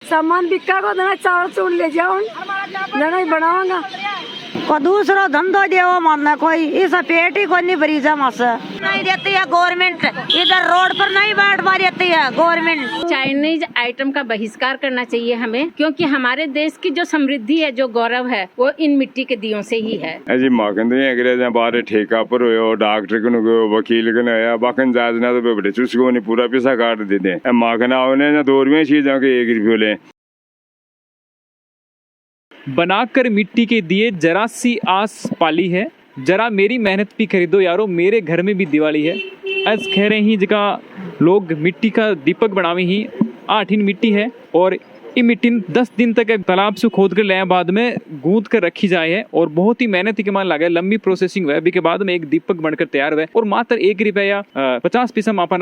सामान बिका को देना, चावल चूड़ ले जाओ, देना ही बनाऊंगा। को दूसरा धंधो देवो मानना कोई, इस पेट ही कोई नहीं भरी जमा से नहीं देती है गवर्नमेंट, इधर रोड पर नहीं बैठ पा देती है गवर्नमेंट। चाइनीज आइटम का बहिष्कार करना चाहिए हमें, क्योंकि हमारे देश की जो समृद्धि है, जो गौरव है, वो इन मिट्टी के दियों से ही है। अजी माँ कहते अंग्रेजा बारे ठेका पर हो, डॉक्टर को गयो, वकील को नया बाकन जाज ना तो बड़े चुस्को नहीं पूरा पैसा काट देते। माँ कहना होने ना 2 रुपये चीज के 1 रुपये ले। बनाकर मिट्टी के दिए जरा सी आस पाली है, जरा मेरी मेहनत भी खरीदो यारो, मेरे घर में भी दिवाली है। आज कह रहे ही जगह लोग मिट्टी का दीपक बनावे ही 8 मिट्टी है और ये मिट्टी 10 दिन तक एक तालाब से खोद कर ले बाद में गूंथ कर रखी जाए है और बहुत ही मेहनत के मान लगा, लंबी प्रोसेसिंग हुआ है। के बाद में एक दीपक बनकर तैयार हुआ है और मात्र 1 रुपया 50 पैसा मापन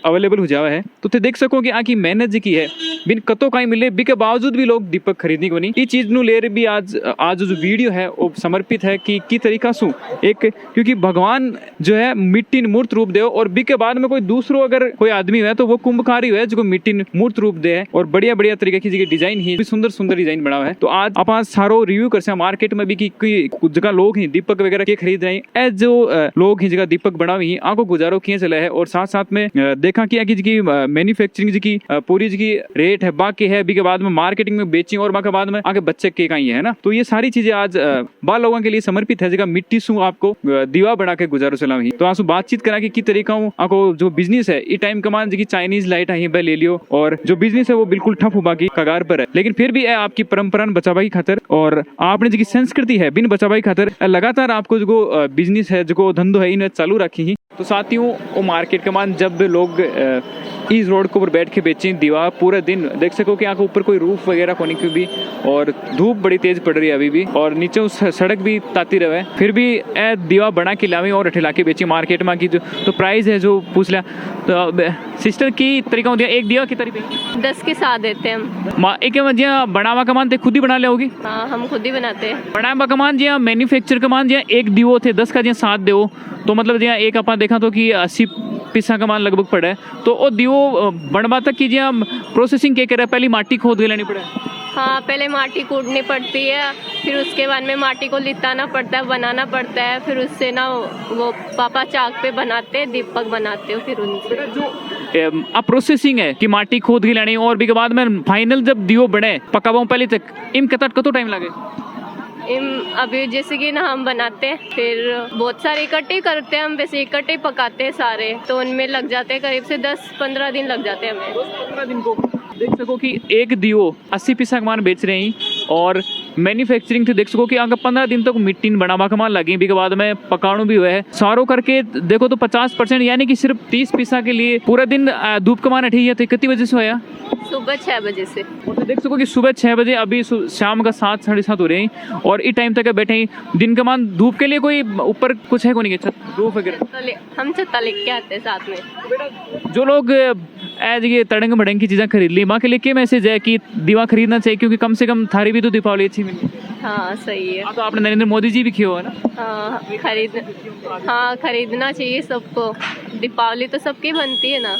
अवेलेबल हो जावा है। तो देख सको कि आकी मेहनत जी की है, बिन कतो कहीं मिले के बावजूद भी लोग दीपक खरीदने को नहीं। ये चीज नु ले भी आज जो वीडियो है वो समर्पित है कि तरीका सु एक, क्योंकि भगवान जो है मिट्टी मूर्त रूप दे और के बाद में कोई दूसरो अगर कोई आदमी है तो वो कुंभकारी है जो मिट्टी मूर्त रूप दे है और बढ़िया बढ़िया तरीके की जगह डिजाइन ही सुंदर सुंदर डिजाइन बना हुआ है। तो आज आप सारो रिव्यू कर सकते मार्केट में भी कि कुछ जगह लोग ही दीपक वगैरह के खरीद रहे हैं, जो लोग ही जगह दीपक बना हुई आंखों गुजारो किए चला है और साथ साथ में देखा किया कि मैन्युफैक्चरिंग की पूरी जी रेट है बाकी है भी के बाद में मार्केटिंग में बेची और बाकी बाद में आगे बच्चे के का ही है ना। तो ये सारी चीजें आज बाल लोगों के लिए समर्पित है जगह मिट्टी सु आपको दीवा बना के गुजारो चला ही। तो आंसू बातचीत करा कि तरीका आपको जो बिजनेस है ई टाइम कमान जी चाइनीज लाइट आई ले लियो और जो बिजनेस है वो बिल्कुल ठप हो बाकी कगार पर है, लेकिन फिर भी आपकी परंपरा बचावा की खातर और आपने जो संस्कृति है बिन बचावा की खातर लगातार आपको जो बिजनेस है जो धंधो है इन्हें चालू रखी ही। तो साथियों वो मार्केट के मान जब लोग इस रोड के ऊपर बैठ के बेचे दीवा पूरे दिन देख सको कि आंखों ऊपर कोई रूफ वगैरह कोनी की भी और धूप बड़ी तेज पड़ रही है अभी भी और नीचे उस सड़क भी ताती रहे फिर भी दीवा बना के लावे और अठेला के बेची मार्केट में की जो तो प्राइस है जो पूछ लिया। तो सिस्टर की तरीका होती है एक दीवा की तरीके 10 के साथ देते हैं हम। एक बनावा कमान थे खुद ही बना ले होगी? हाँ हम खुद ही बनाते हैं। बनावा कमान जी मैन्युफैक्चर कमान जी एक दीवो थे 10 का जी 7 देवो तो मतलब जी एक अपन देखा तो कि 80 पैसा का मान लगभग पड़ा है। तो वो दीवो बनवा तक की जी प्रोसेसिंग क्या करे, पहले माटी खोद के लेनी पड़े? हाँ पहले माटी कूटनी पड़ती है, फिर उसके बाद में माटी को लिताना पड़ता है, बनाना पड़ता है, फिर उससे ना वो पापा चाक पे बनाते हैं, दीपक बनाते हो फिर उनसे जो अब प्रोसेसिंग है कि माटी खोद के लेनी और भी के बाद में फाइनल जब दीवो बने पकावा पहले तक इम कतो टाइम लगे? अभी जैसे कि ना हम बनाते हैं फिर बहुत सारे इकट्ठे करते हैं हम, वैसे इकट्ठे पकाते हैं सारे तो उनमें लग जाते हैं करीब से 10-15 दिन लग जाते हैं हमें। 10-15 दिन को देख सको कि एक दीवो 80 पैसा का मान बेच रहे हैं और मैन्युफैक्चरिंग थे देख सको कि अगर 15 दिन तक मिट्टी बनावा का मान लगी भी के बाद में पकाणु भी हुआ है सारो करके देखो तो 50% यानी कि सिर्फ 30 पैसा के लिए पूरा दिन धूप का मान अठी थे। कितनी बजे से होया? सुबह 6 बजे से। तो देख सको कि सुबह 6 बजे अभी शाम का 7-7:30 हो रहे हैं और इस टाइम तक बैठे हैं। दिन का मान धूप के लिए कोई ऊपर कुछ है को नहीं रूफ वगैरह? हम छत्ता लेके आते हैं साथ में। जो लोग एज ये तड़ंग भड़ंग की चीजें खरीद ली माँ के लिए क्या मैसेज है कि दीवा खरीदना चाहिए क्योंकि कम से कम थारी भी तो दीपावली अच्छी मिली? हाँ सही है। तो आपने नरेंद्र मोदी जी भी किया हुआ ना? हाँ खरीदना चाहिए सबको, दीपावली तो सबकी बनती है ना।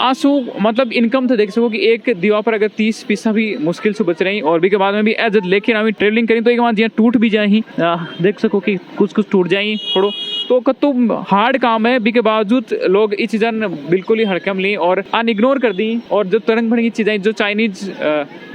आंसू मतलब इनकम तो देख सको कि एक दीवा पर अगर 30 पैसा भी मुश्किल से बच रही और भी के बाद में भी जब लेके ना ट्रेवलिंग करें तो एक बार टूट भी जाए ही देख सको कि कुछ कुछ टूट जाए थोड़ो तो कतो हार्ड काम है भी के बावजूद लोग ये चीज़ें बिल्कुल ही हड़कम ली और इग्नोर कर दी और जो तरंग भड़ंगी चीज़ें जो चाइनीज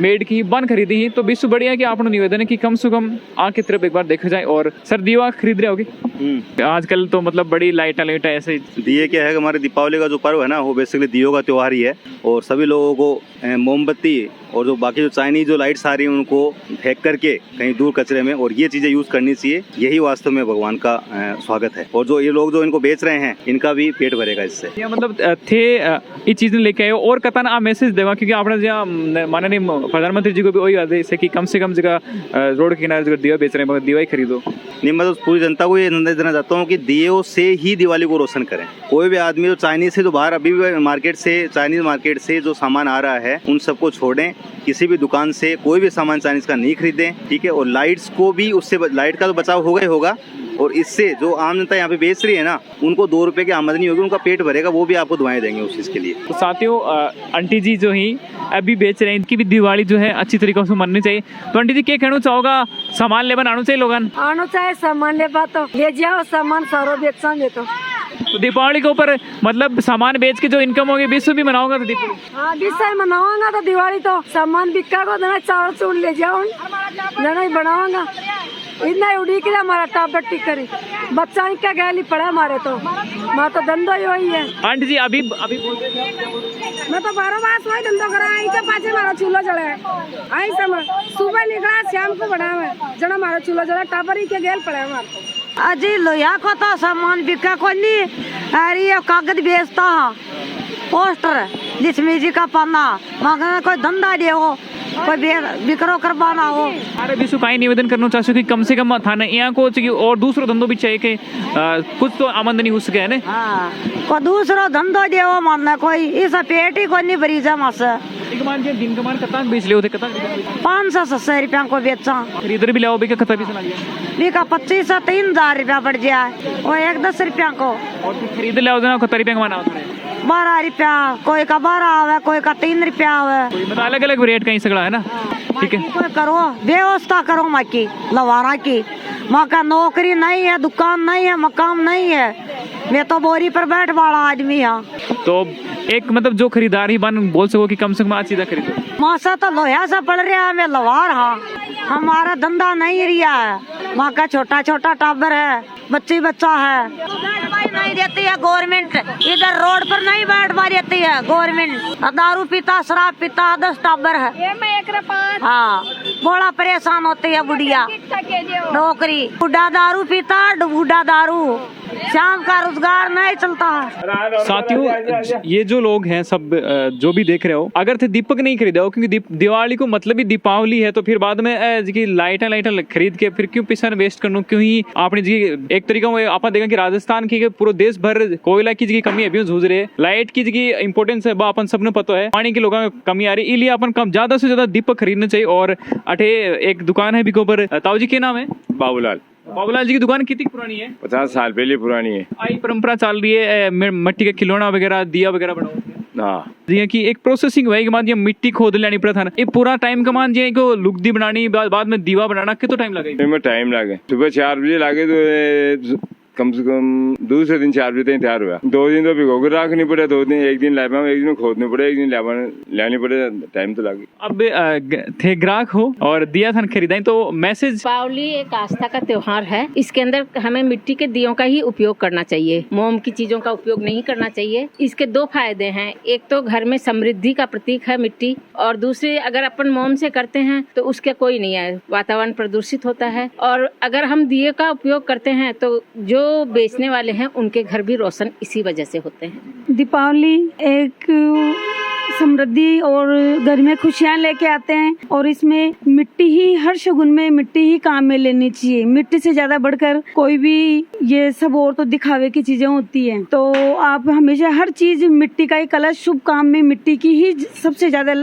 मेड की बन खरीदी ही। तो विश्व बढ़िया है कि आपने निवेदन है कि कम से कम आँख की तरफ एक बार देखा जाए। और सर दीवा खरीद रहे होगी आजकल तो मतलब बड़ी लाइट ऐसे दिए क्या है कि हमारे दीपावली का जो पर्व है ना वो बेसिकली दियों का त्योहार ही है और सभी लोगों को मोमबत्ती और जो बाकी जो चाइनीज जो लाइट्स आ रही हैं उनको फेंक करके कहीं दूर कचरे में और ये चीजें यूज करनी चाहिए। यही वास्तव में भगवान का स्वागत है और जो ये लोग जो इनको बेच रहे हैं इनका भी पेट भरेगा इससे। ये मतलब थे ये चीजें लेके आए और कतन आप मैसेज देवा क्योंकि आपने जहाँ माननीय प्रधानमंत्री जी को भी वही बात है कि कम से कम जगह रोड के किनारे दिया बेच रहे हैं दिवा ही खरीदो। नहीं मैं तो पूरी जनता को ये संदेश देना चाहता हूँ कि दियों से ही दिवाली को रोशन करें। कोई भी आदमी जो चाइनीज से जो बाहर अभी भी मार्केट से चाइनीज मार्केट से जो सामान आ रहा है उन सबको छोड़ें, किसी भी दुकान से कोई भी सामान चाइनीज का नहीं खरीदें, ठीक है। और लाइट्स को भी उससे लाइट का तो बचाव होगा ही होगा और इससे जो आम जनता यहाँ पे बेच रही है ना, उनको 2 रुपए की आमदनी होगी, उनका पेट भरेगा, वो भी आपको दुआएं देंगे उस चीज़ के लिए। तो साथियों आंटी जी जो ही अभी बेच रहे हैं, इनकी भी दिवाली जो है अच्छी तरीके से मननी चाहिए। तो आंटी जी क्या कहना चाहोगा, सामान लेवन आना चाहिए लोगन? आना चाहिए सामान ले तो ले जाओ सामान सारो बेचेंगे तो दीपावली के ऊपर मतलब सामान बेच के जो इनकम होगी विश्व भी मनाओगे तो दीपावली? हाँ विषय मनाऊंगा तो दिवाली तो सामान बिका को देना, चावल चूल ले जाओ देना ही बनाऊंगा। इतना उड़ी के हमारा टाप बट्टी करी बच्चा इनका गैली पड़ा हमारे तो माँ तो धंधा ही वही है। आंटी जी अभी मैं तो 12 मास वही धंधा करा, आई के पाछे मारा चूल्हा जला है, आई सब सुबह निकला शाम को बना है जना हमारा चूल्हा जला, टापर ही के गैल पड़ा है हमारे। अजी लोया को तो सामान बिका को नहीं, अरे ये कागज बेचता है, पोस्टर जिसमें जी का पन्ना मगर कोई धंधा दे हो, कोई बिक्रो करवाना हो। अरे विश्व का ही निवेदन करना चाहते कि कम से कम थाना यहाँ को और दूसरो धंधो भी चाहिए कि कुछ तो आमदनी हो सके है ना। हाँ कोई दूसरो धंधो देवो मानना, कोई इस पेट ही को नहीं भरी जा मस। एक मान के दिन का मान कता बेच ले होते, कता 500 रुपया को बेचा, खरीदर भी लाओ भी कता भी सुना दिया बिका 25 से 3000 रुपया बढ़ जाए, वो 10 रुपया को और खरीद लाओ देना कता रुपया कमाना होता है 12 रुपया, कोई का 12 आवे, कोई का 3 रुपया आवे, मतलब अलग अलग रेट कहीं सगड़ा है ना। ठीक है कोई करो व्यवस्था करो माँ की लवारा की, माँ का नौकरी नहीं है, दुकान नहीं है, मकान नहीं है, मैं तो बोरी पर बैठ वाला आदमी हाँ। तो एक मतलब जो खरीदार ही बन बोल सको कि कम से कम आज सीधा खरीदो। माँ सा तो लोहा सा पड़ रहा है, मैं लवार हाँ, हमारा धंधा नहीं रिया है, माँ का छोटा छोटा टाबर है, बच्चा है, नहीं देती है गवर्नमेंट, इधर रोड पर नहीं बैठवा देती है गवर्नमेंट, दारू पीता शराब पीता 10 टाबर है। हाँ बड़ा परेशान होती है बुढ़िया, नौकरी बुढ़ा दारू पीता, बुढ़ा दारू, शाम का रोजगार नहीं चलता है। साथियों ये जो लोग हैं सब जो भी देख रहे हो, अगर थे दीपक नहीं खरीदा हो, क्योंकि दिवाली को मतलब ही दीपावली है, तो फिर बाद में लाइटा खरीद के फिर क्यों पैसा वेस्ट करना, क्यों ही आपने जी एक तरीका आप देखा कि राजस्थान की पूरे देश भर कोयला की जी कमी अभी जूझ रहे, लाइट की जी इंपोर्टेंस है अपन सबने पता है, पानी के लोगों में कमी आ रही, इसलिए अपन कम ज्यादा से ज्यादा दीपक खरीदना चाहिए। और अठे एक दुकान है बिको पर, ताऊ जी क्या नाम है? बाबूलाल जी की दुकान कितनी पुरानी है? 50 साल पहले पुरानी है। आई परंपरा चल रही है, मिट्टी का खिलौना वगैरह दिया वगैरह बनाओ। हाँ जी की एक प्रोसेसिंग भाई के बाद ये मिट्टी खोद लेनी पड़ा था ना, ये पूरा टाइम का मान जी को लुगदी बनानी, बाद में दीवा बनाना, कितना टाइम लगे? टाइम लगे, सुबह 4 बजे लागे तो कम से कम दूसरे दिन 4 बजे तक तैयार हुआ। 2 दिन तो भिगो कर रखनी पड़े, 2 दिन, एक दिन लाए, एक दिन खोदने पड़े, एक दिन लानी पड़े, टाइम तो लगे। अब थे ग्राहक हो और दिया था खरीदाई, तो मैसेज। दीपावली एक आस्था का त्योहार है, इसके अंदर हमें मिट्टी के दियों का ही उपयोग करना चाहिए, मोम की चीजों का उपयोग नहीं करना चाहिए। इसके 2 फायदे हैं, एक तो घर में समृद्धि का प्रतीक है मिट्टी, और दूसरे अगर अपन मोम से करते हैं तो उसका कोई नहीं है, वातावरण प्रदूषित होता है। और अगर हम दिए का उपयोग करते हैं तो जो बेचने वाले हैं उनके घर भी रोशन इसी वजह से होते हैं। दीपावली एक समृद्धि और घर में खुशियाँ लेके आते हैं, और इसमें मिट्टी ही, हर शगुन में मिट्टी ही काम में लेनी चाहिए। मिट्टी से ज्यादा बढ़कर कोई भी ये सब और तो दिखावे की चीजें होती हैं, तो आप हमेशा हर चीज मिट्टी का ही कलश, शुभ काम में मिट्टी की ही सबसे ज्यादा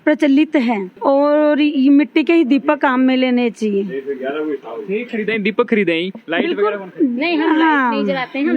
प्रचलित है, और ये मिट्टी के ही दीपक काम में लेने चाहिए। खरीदाई दीपक खरीदाई, लाइट वगैरह नहीं, हम लाइट नहीं जलाते हैं, हम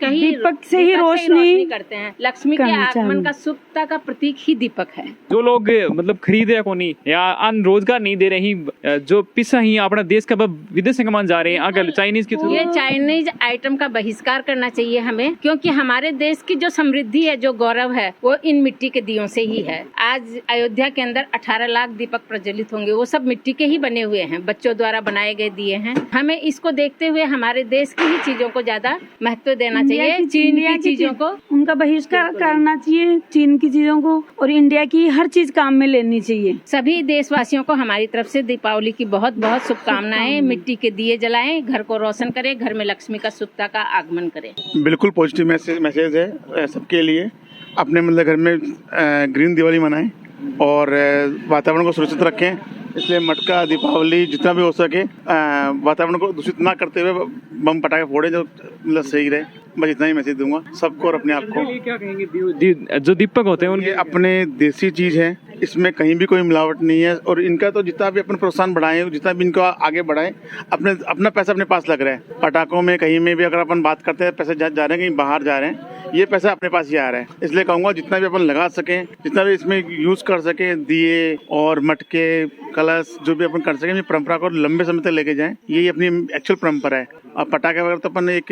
दीपक से ही रोशनी करते हैं। लक्ष्मी के आगमन का, शुभता का प्रतीक ही दीपक है। जो लोग मतलब खरीद रहे कोनी या अन रोजगार नहीं दे रही, जो पिसा ही अपना देश का विदेश कमान जा रहे हैं, अगर चाइनीज की ये चाइनीज आइटम का बहिष्कार करना चाहिए हमें, क्योंकि हमारे देश की जो समृद्धि है, जो गौरव है, वो इन मिट्टी के दियों से ही है। आज अयोध्या के अंदर 18 लाख दीपक प्रज्वलित होंगे, वो सब मिट्टी के ही बने हुए हैं, बच्चों द्वारा बनाए गए दिए हैं। हमें इसको देखते हुए हमारे देश की ही चीजों को ज्यादा महत्व देना चाहिए, चीन की चीजों को उनका बहिष्कार करना चाहिए, चीन की चीजों को, और इंडिया की हर चीज काम में लेनी चाहिए। सभी देशवासियों को हमारी तरफ से दीपावली की बहुत बहुत शुभकामनाएं। मिट्टी के दिए जलाएं, घर को रोशन करें, घर में लक्ष्मी का शुभता का आगमन करें। बिल्कुल पॉजिटिव मैसेज है सबके लिए। अपने मतलब घर में ग्रीन दिवाली मनाएं और वातावरण को सुरक्षित रखें, इसलिए मटका, दीपावली जितना भी हो सके वातावरण को दूषित ना करते हुए बम पटाखे फोड़े, जो मतलब सही रहे। बस इतना ही मैसेज दूंगा सबको और अपने आप को। क्या कहेंगे जो दीपक होते हैं ये उनके अपने देसी चीज है, इसमें कहीं भी कोई मिलावट नहीं है और इनका तो जितना भी अपन प्रोत्साहन बढ़ाएं, जितना भी इनको आगे बढ़ाएं, अपना पैसा अपने पास लग रहा है। पटाखों में कहीं में भी अगर अपन बात करते हैं पैसे जा रहे हैं कहीं बाहर जा रहे हैं, ये पैसा अपने पास ही आ रहा है। इसलिए कहूँगा जितना भी अपन लगा सकें, जितना भी इसमें यूज कर सकें, दिए और मटके कलश जो भी अपन कर सकें, ये परंपरा को लंबे समय तक लेके जाएं। यही अपनी एक्चुअल परंपरा है। और पटाखे वगैरह तो अपन एक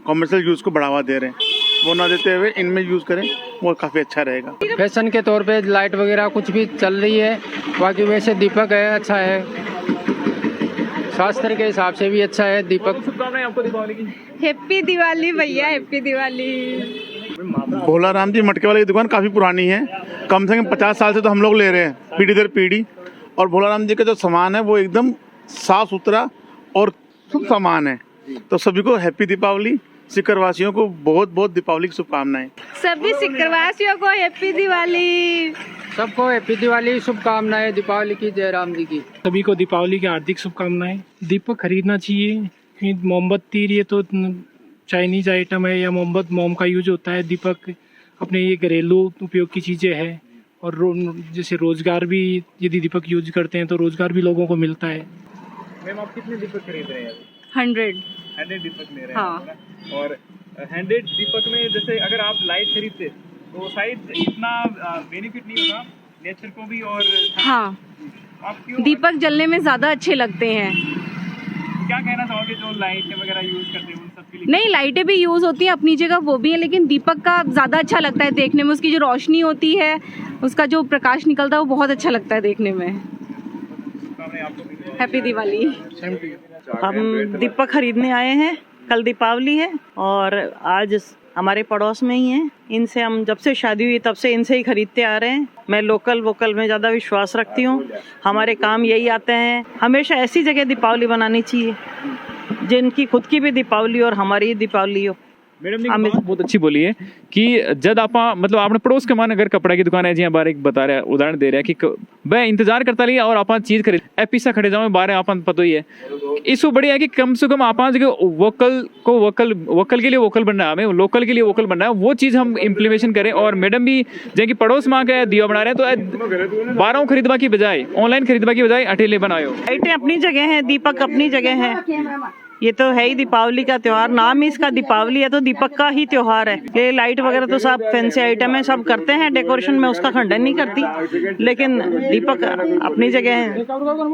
कॉमर्शियल यूज को बढ़ावा दे रहे हैं, वो ना देते हुए इनमें यूज करें, वो काफी अच्छा रहेगा। फैशन के तौर पे लाइट वगैरह कुछ भी चल रही है, बाकी वैसे दीपक है अच्छा है, शास्त्र के हिसाब से भी अच्छा है दीपक। शुभकामनाएं आपको दीपावली की। हैप्पी दिवाली भैया, हैप्पी दिवाली। भोला राम जी मटके वाले की दुकान काफी पुरानी है, कम से कम 50 साल से तो हम लोग ले रहे हैं, पीढ़ी दर पीढ़ी। और भोला राम जी का जो सामान है वो एकदम साफ सुथरा और शुभ सामान है। तो सभी को हैप्पी दीपावली, सीकर वासियों को बहुत बहुत दीपावली की शुभकामनाएं। सभी सीकर वासियों को हैप्पी दिवाली। सबको हैप्पी दिवाली, शुभकामनाएं दीपावली की, जय राम जी की। सभी को दीपावली की हार्दिक शुभकामनाएं। दीपक खरीदना चाहिए, मोमबत्ती ये तो चाइनीज आइटम है या मोम का यूज होता है। दीपक अपने ये घरेलू उपयोग की चीज़ें हैं और जैसे रोजगार भी यदि दीपक यूज करते हैं तो रोजगार भी लोगों को मिलता है। मैम आप कितने दीपक खरीद रहे हैं? 100 दीपक ले रहे हैं। हाँ। और 100 दीपक में जैसे अगर आप लाइट खरीदते तो शायद इतना बेनिफिट नहीं होगा नेचर को भी। और हाँ, आप क्यों दीपक जलने में ज्यादा अच्छे लगते हैं। क्या कहना चाहोगे जो लाइट वगैरह यूज करते हैं उन सब के लिए? नहीं, लाइटें भी यूज होती हैं अपनी जगह, वो भी है, लेकिन दीपक का ज्यादा अच्छा लगता है देखने में। उसकी जो रोशनी होती है, उसका जो प्रकाश निकलता है, वो बहुत अच्छा लगता है देखने में। हैप्पी दिवाली। हम दीपक खरीदने आए हैं, कल दीपावली है और आज हमारे पड़ोस में ही हैं। इनसे हम जब से शादी हुई तब से इनसे ही खरीदते आ रहे हैं। मैं लोकल वोकल में ज़्यादा विश्वास रखती हूँ, हमारे काम यही आते हैं। हमेशा ऐसी जगह दीपावली बनानी चाहिए जिनकी खुद की भी दीपावली और हमारी दीपावली हो। मैडम ने बात बहुत अच्छी बोली है कि जब आप मतलब आपने पड़ोस के मान अगर कपड़ा की दुकान है जी बार एक बता रहा है उदाहरण दे रहा है कि वह इंतजार करता लिया और आप चीज खरीद एपिसा खड़े जाओ बाहर आप पता ही है। इसको बढ़िया है कि कम से कम आप वोकल के लिए वोकल बनना है, हमें लोकल के लिए वोकल बनना है, वो चीज हम इम्प्लीमेशन करें। और मैडम भी जैसे पड़ोस माँ का दिया बना रहे हैं तो बारह खरीदवा की बजाय ऑनलाइन खरीदवा की बजाय अटेले बनाओ। लाइटें अपनी जगह है, दीपक अपनी जगह है। ये तो है ही दीपावली का त्योहार, नाम ही इसका दीपावली है तो दीपक का ही त्योहार है। ये लाइट वगैरह तो सब फैंसी आइटम है, सब करते हैं डेकोरेशन में, उसका खंडन नहीं करती, लेकिन दीपक अपनी जगह है।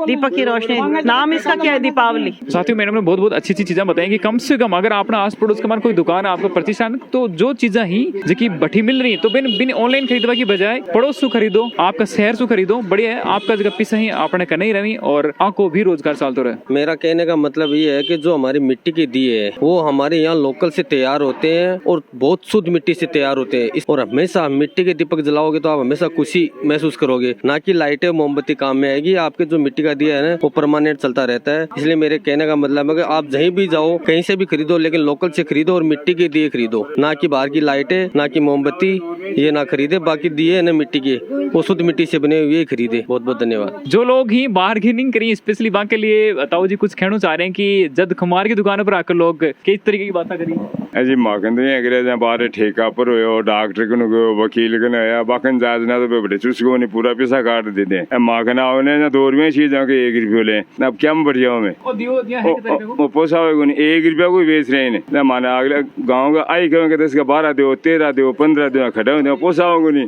दीपक की रोशनी, नाम इसका क्या है, दीपावली। साथियों मैडम ने बहुत बहुत अच्छी अच्छी चीजें बताई कि कम से कम अगर अपना आस पड़ोस के मान कोई दुकान है आपका प्रतिष्ठान, तो जो चीजें ही जो बठी मिल रही तो बिन ऑनलाइन खरीदवा की बजाय पड़ोस से खरीदो, आपका शहर से खरीदो, बढ़िया है। आपका जगह पिसा ही आपने करना ही रही और आपको भी रोजगार चालते रहे। मेरा कहने का मतलब ये है कि जो हमारी मिट्टी के दिए है वो हमारे यहाँ लोकल से तैयार होते हैं और बहुत शुद्ध मिट्टी से तैयार होते हैं। और हमेशा मिट्टी के दीपक जलाओगे तो आप हमेशा खुशी महसूस करोगे, ना कि लाइटें मोमबत्ती काम में आएगी। आपके जो मिट्टी का दिया है ना वो परमानेंट चलता रहता है। इसलिए मेरे कहने का मतलब है कि आप जहीं भी जाओ कहीं से भी खरीदो, लेकिन लोकल से खरीदो और मिट्टी के दिए खरीदो, ना कि बाहर की लाइटें, ना कि मोमबत्ती, ये ना खरीदे। बाकी दिए है ना मिट्टी के, वो शुद्ध मिट्टी से बने हुए खरीदे। बहुत बहुत धन्यवाद। जो लोग ही बार्गेनिंग करी स्पेशली बात के लिए बताओ जी, कुछ कहना चाह रहे हैं कि जद कुमार की दुकान पर आकर लोग किस तरीके की बातें करी जी माँ कहते अंग्रेजा बाहर ठेका पर हो डॉक्टर को वकील को आया बाकन जाज ना तो बड़े चुस्को ने पूरा पैसा काट देते हैं। माँ कहना ना 2 रुपये चीज के 1 रुपये ले, अब क्या बढ़ जाओ में पोसा नहीं 1 रुपया को बेच रहे हैं ना। माना अगले गाँव का आई कहेंगे 10 का 12 दो 13 दो 15 दो खड़ा हो पोसा होगा नहीं।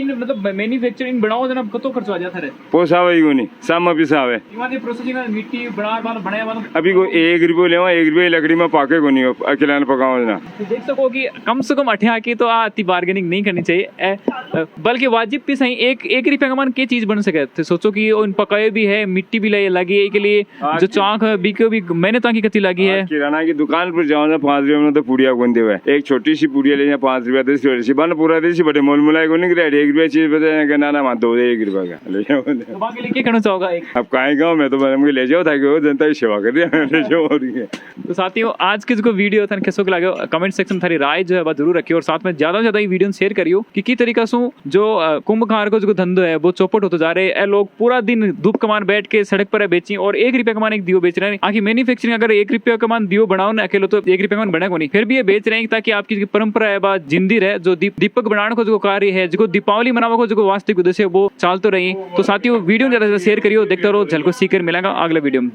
मतलब मैन्युफैक्चरिंग बनाओ जना कतो खर्चा जाता है पोसा को नहीं सामा पिसा है मिट्टी बनाया अभी को 1 रुपये ले 1 रुपये लकड़ी में पाके को नहीं अकेला पकाओ ना। देख सको कि कम से कम 18 की तो आती बार्गेनिंग नहीं करनी चाहिए, बल्कि वाजिब भी सही 1 रुपये का मान की चीज बन सके। तो सोचो कि उन पकाए भी है, मिट्टी भी लगी है, के लिए जो चाक है बिको भी मेहनत की कति लगी है। किराना की दुकान पर जाओ ना 5 रुपये में तो पूड़िया गुंदे हुए, एक छोटी सी पूड़िया ले 5 रुपया 10 रुपये बन पूरा देसी बड़े मोल मुलाय को नहीं 1 रुपया चीज बताया ना ना 2 1 रुपये का ले जाओ। क्या कहना चाहोगा? अब कहीं गाँव में तो ले जाओ था जनता की सेवा कर रही है। है। तो साथियों आज के जो वीडियो था कैसो के लगे कमेंट सेक्शन थारी राय जो है जरूर रखियो और साथ में ज्यादा से ज्यादा ये वीडियो शेयर करियो कि तरीका से जो कुंभकार को जो धंधो है वो चौपट होते जा रहे हैं। लोग पूरा दिन धूप कमान बैठ के सड़क पर बेची और 1 रुपया कमान एक दियो बेच रहे हैं। आखिर मैन्युफैक्चरिंग अगर 1 रुपया कमान दियो बनाओ ना अकेले तो 1 रुपया कमान बने को नहीं, फिर भी ये बेच रहे हैं ताकि आपकी परंपरा है बात जिंदी रहे। जो दीपक बनाने को जो कार्य है जो दीपावली मनाने को जो वास्तविक उद्देश्य है वो चालते रही। तो साथियों वीडियो ज्यादा से ज्यादा शेयर करियो, देखते रहो झलको सीकर मिलेगा अगले वीडियो में।